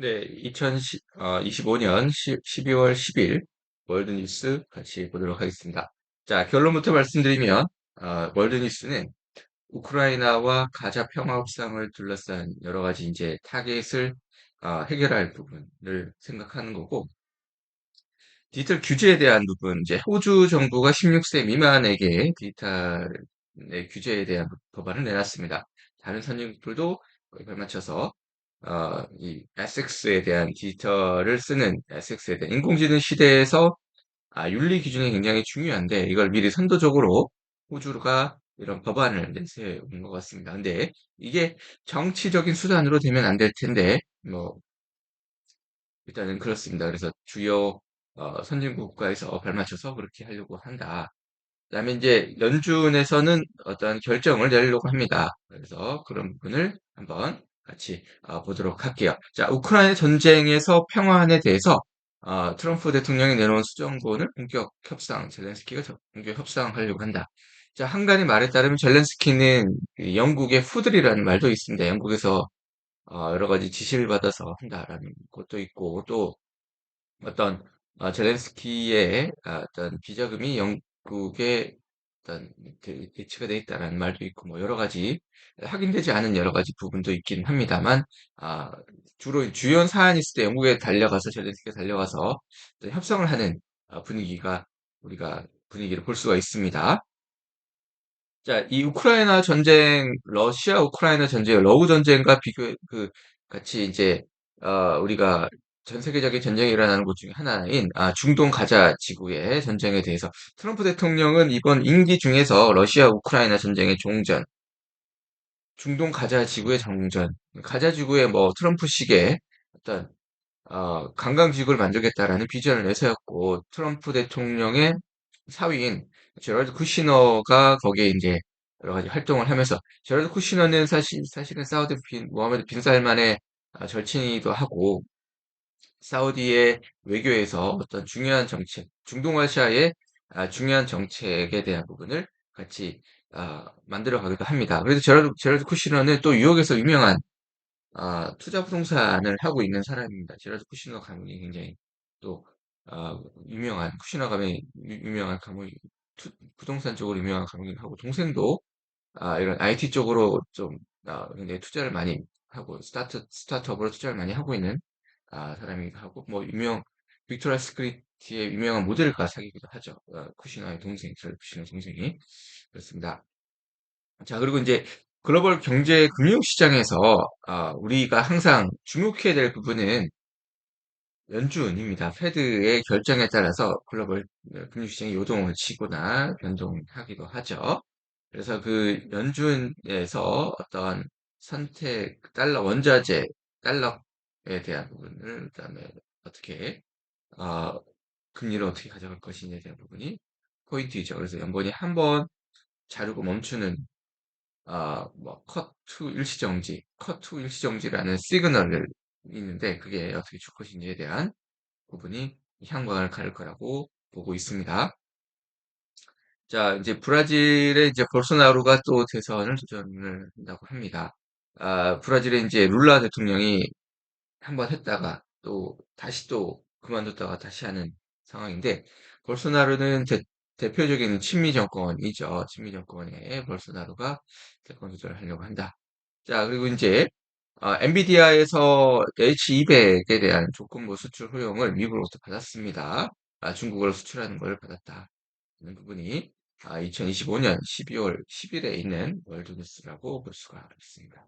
네, 2025년 12월 10일 월드뉴스 같이 보도록 하겠습니다. 자, 결론부터 말씀드리면, 월드뉴스는 우크라이나와 가자 평화 협상을 둘러싼 여러 가지 이제 타겟을 해결할 부분을 생각하는 거고, 디지털 규제에 대한 부분, 이제 호주 정부가 16세 미만에게 디지털의 규제에 대한 법안을 내놨습니다. 다른 선진국들도 거의 발맞춰서 이 에섹스에 대한 디지털을 쓰는 에섹스에 대한 인공지능 시대에서 윤리 기준이 굉장히 중요한데 이걸 미리 선도적으로 호주가 이런 법안을 내세운 것 같습니다. 근데 이게 정치적인 수단으로 되면 안 될 텐데 뭐 일단은 그렇습니다. 그래서 주요 선진국 국가에서 발맞춰서 그렇게 하려고 한다. 그다음에 이제 연준에서는 어떤 결정을 내리려고 합니다. 그래서 그런 부분을 한번 같이 보도록 할게요. 자, 우크라이나 전쟁에서 평화안에 대해서 트럼프 대통령이 내놓은 수정본을 본격 협상, 젤렌스키가 본격 협상하려고 한다. 자, 한간의 말에 따르면 젤렌스키는 그 영국의 푸들이라는 말도 있습니다. 영국에서 여러 가지 지시를 받아서 한다라는 것도 있고 또 어떤 젤렌스키의 어떤 비자금이 영국에 어떤 대치가 돼 있다는 말도 있고 뭐 여러 가지 확인되지 않은 여러 가지 부분도 있긴 합니다만 아, 주로 주요 사안이 있을 때 영국에 달려가서 젤렌스키가 달려가서 어떤 협상을 하는 분위기가 우리가 분위기를 볼 수가 있습니다. 자, 이 우크라이나 전쟁, 러시아 우크라이나 전쟁, 러우 전쟁과 같이 이제, 우리가 전 세계적인 전쟁이 일어나는 곳 중에 하나인, 중동 가자 지구의 전쟁에 대해서 트럼프 대통령은 이번 임기 중에서 러시아 우크라이나 전쟁의 종전, 중동 가자 지구의 정전, 가자 지구의 뭐 트럼프식의 어떤 관광지구를 만들겠다라는 비전을 내세웠고, 트럼프 대통령의 사위인 제럴드 쿠시너가 거기에 이제 여러 가지 활동을 하면서, 제럴드 쿠시너는 사실은 모하메드 빈 살만의 절친이기도 하고, 사우디의 외교에서 어떤 중요한 정책, 중동아시아의 중요한 정책에 대한 부분을 같이 만들어 가기도 합니다. 그래서 제럴드 쿠시너는 또 뉴욕에서 유명한 투자 부동산을 하고 있는 사람입니다. 제라드 쿠시너 가문이 굉장히 또 유명한 쿠시너 가문이 유명한 가문이 부동산 쪽으로 유명한 가문이기도 하고 동생도 이런 IT 쪽으로 좀 굉장히 투자를 많이 하고 스타트업으로 투자를 많이 하고 있는 사람이기도 하고 뭐 빅토리아 시크릿의 유명한 모델과 사귀기도 하죠. 쿠시너의 동생, 제라드 쿠시너 동생이 그렇습니다. 자, 그리고 이제 글로벌 경제 금융 시장에서 우리가 항상 주목해야 될 부분은 연준입니다. 페드의 결정에 따라서 글로벌 금융 시장이 요동을 치거나 변동하기도 하죠. 그래서 그 연준에서 어떤 달러 원자재, 달러에 대한 부분을 그다음에 어떻게 어, 금리를 어떻게 가져갈 것이냐에 대한 부분이 포인트이죠. 그래서 연본이 한번 자르고 멈추는 뭐, 컷 투 일시정지라는 시그널을 있는데, 그게 어떻게 줄 것인지에 대한 부분이 향방을 가를 거라고 보고 있습니다. 자, 이제 브라질의 이제 볼소나루가 또 대선을 도전을 한다고 합니다. 브라질의 이제 룰라 대통령이 한번 했다가 또 그만뒀다가 다시 하는 상황인데, 볼소나루는 대표적인 친미 정권이죠. 친미 정권의 볼소나루가 대권 도전을 하려고 한다. 자, 그리고 이제 엔비디아에서 H200에 대한 조건부 수출 허용을 미국으로부터 받았습니다. 중국으로 수출하는 걸 받았다. 는 부분이 2025년 12월 10일에 있는 월드뉴스라고 볼 수가 있습니다.